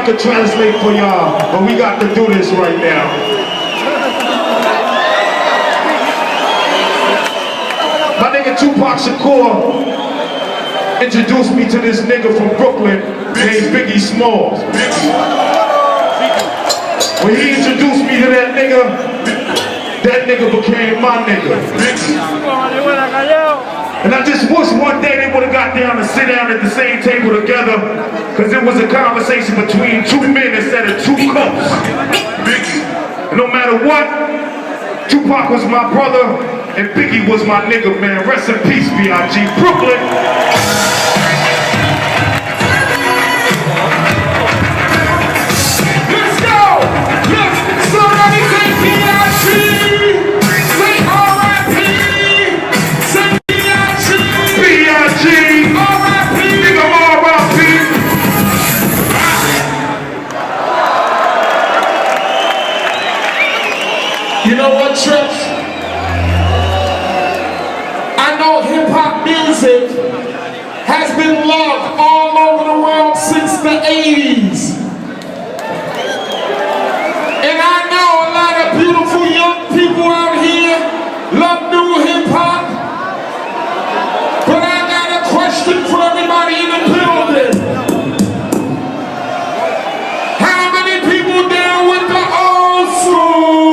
I could translate for y'all, but we got to do this right now. My nigga Tupac Shakur introduced me to this nigga from Brooklyn named Biggie Smalls. When he introduced me to that nigga became my nigga. And I just wish one day they would have got down and sit down at the same table together, because it was a conversation between two men instead of two cups. And no matter what, Tupac was my brother and Biggie was my nigga, man. Rest in peace, B.I.G. Brooklyn. Let's go! Let's somebody say B.I.G. You know what, Trips? I know hip-hop music has been loved all over the world since the 80s. And I know a lot of beautiful young people out here love new hip-hop. But I got a question for everybody in the building. How many people down with the old school?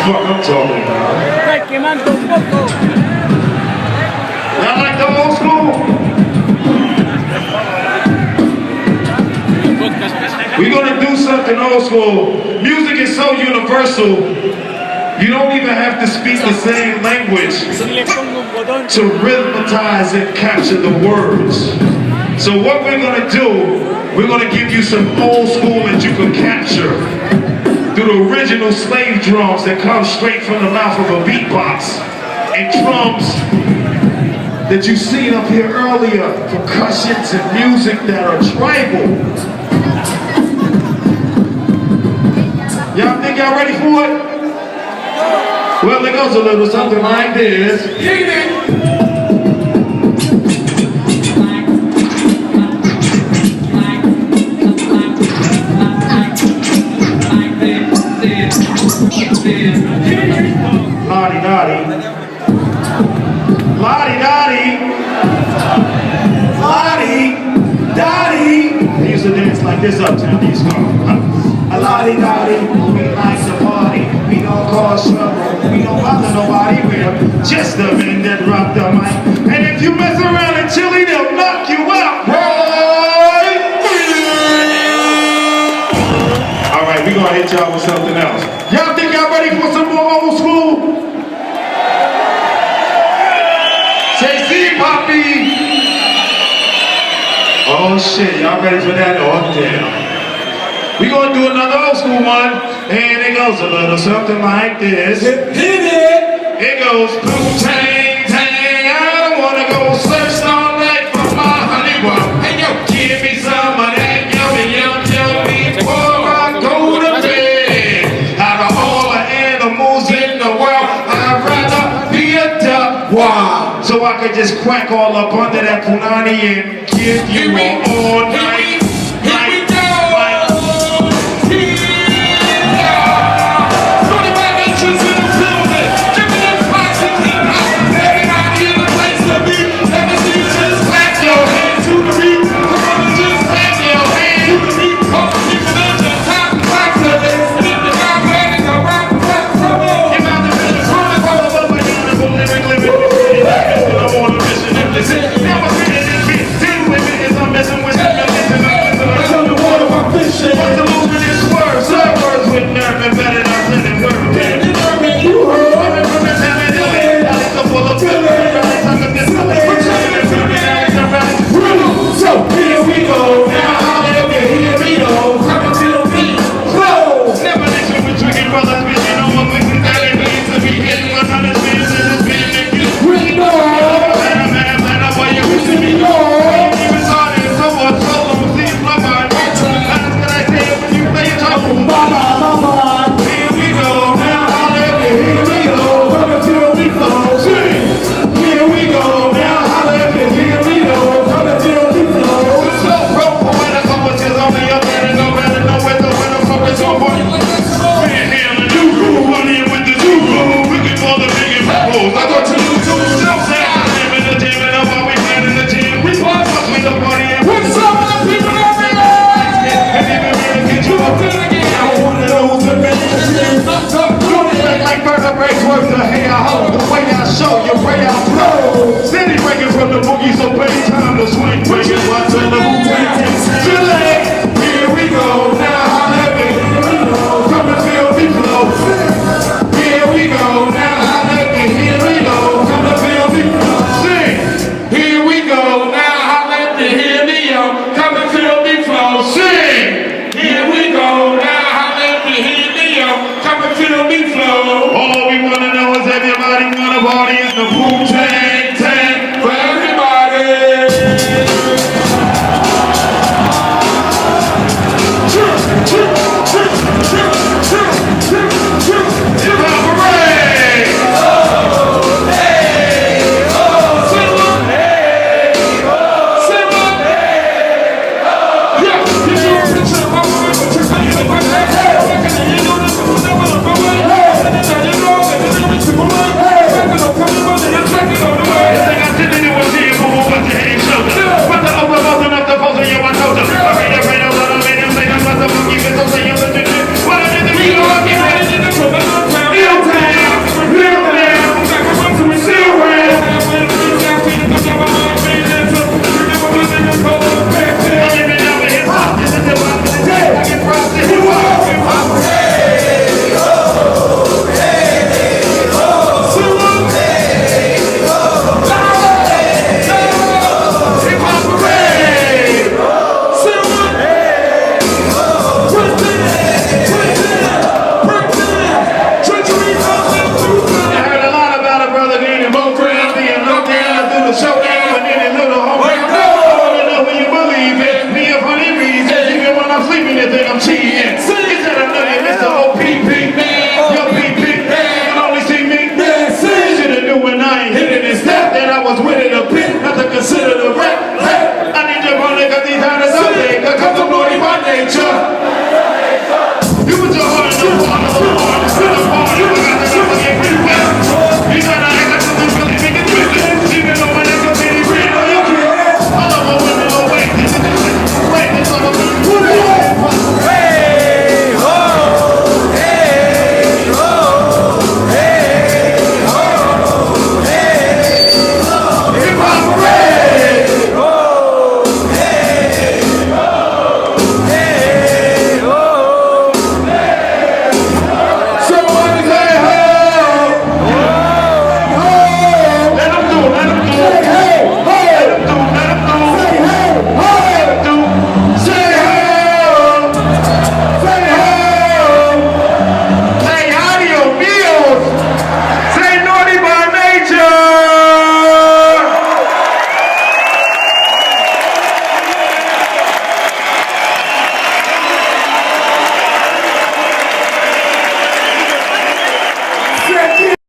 I'm talking about. Y'all like the old school? We're gonna do something old school. Music is so universal, you don't even have to speak the same language to rhythmatize and capture the words. So what we're gonna do, we're gonna give you some old school that you can capture through the original slave drums that come straight from the mouth of a beatbox, and drums that you've seen up here earlier, percussions and music that are tribal. Y'all think y'all ready for it? Well, it goes a little something like this. Hit it! Lottie Dottie, Lottie Dottie, Lottie Dottie. They used to dance like this uptown East Coast. Lottie Dottie, we like to party. We don't cause trouble. We don't bother nobody. We're just the men that rock the mic. And if you mess around in Chile, they'll knock you out. Right? All right, we're gonna hit y'all with something else. Y'all think y'all ready for Oh shit, y'all ready for that? Oh damn. We gonna do another old school one, and it goes a little something like this. Hit it! It goes Wu-Tang, tang. I don't wanna go search all night for my honey bun. Hey yo, give me some of that yummy, yummy before I go to bed. Out of all the animals in the world, I'd rather be a duck. Wow! So I could just quack all up under that punani and give you all night. All we wanna know is everybody wanna party in the pool.